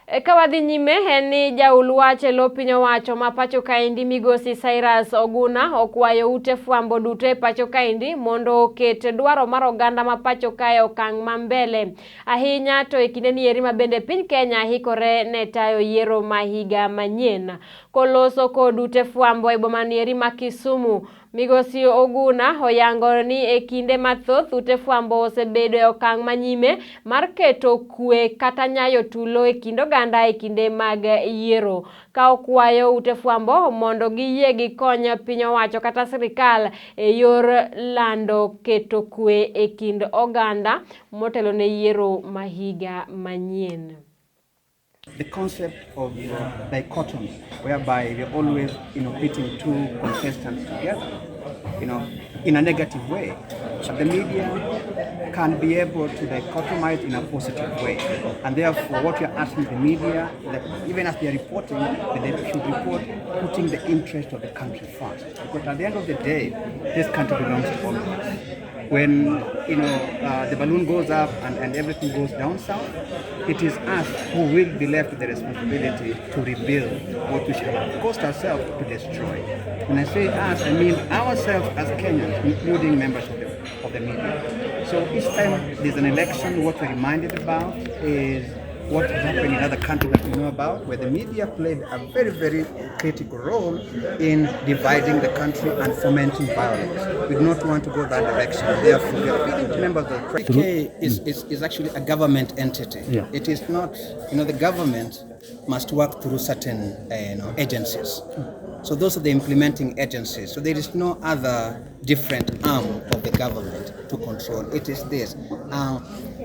Kawadhi nyime en ni jaul wach e lo piny owacho ma pacho kaendi migosi Cyrus Oguna okwayo ute fwambo duto e pacho kaendi mondo oket dwaro mar oganda ma pacho kae okang' ma mbele ahinya to e kinde ni eri ma bende piny Kenya hikore ne tayo yiero ma higa manyien. Koloso kod ute fwambo e boma ni eri ma Kisumu, migosi Oguna oyango ni e kinde mathoth ute fwambo osebedo e okang' manyime mar keto kwe kata nyayo tulo e kind oganda e kinde mag yiero, ka okwayo ute fwambo mondo giyie gikony piny owacho kata sirikal e yor lando keto kwe e kind oganda motelo ne yiero ma higa manyien. The concept of dichotomy, whereby we're always, pitting two contestants together, in a negative way. But the media can be able to dichotomize in a positive way. And therefore, what we're asking the media, that even as they're reporting, that they should report putting the interest of the country first. Because at the end of the day, this country belongs to all of us. When the balloon goes up and everything goes down south, it is us who will be left with the responsibility to rebuild what we shall have caused ourselves to destroy. When I say us, I mean ourselves as Kenyans, including members of the media. So each time there's an election, what we're reminded about is what happened in other countries that we know about, where the media played a very, very critical role in dividing the country and fomenting violence. We do not want to go that direction. Therefore, we are appealing to members of the press. PK is actually a government entity. Yeah. It is not, the government must work through certain agencies. So those are the implementing agencies. So there is no other different arm of the government to control. It is this.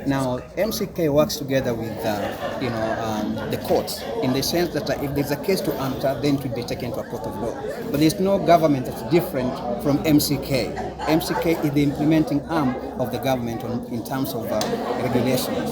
Now, MCK works together with the courts in the sense that if there's a case to answer, then it will be taken to a court of law. But there's no government that's different from MCK. MCK is the implementing arm of the government in terms of regulations.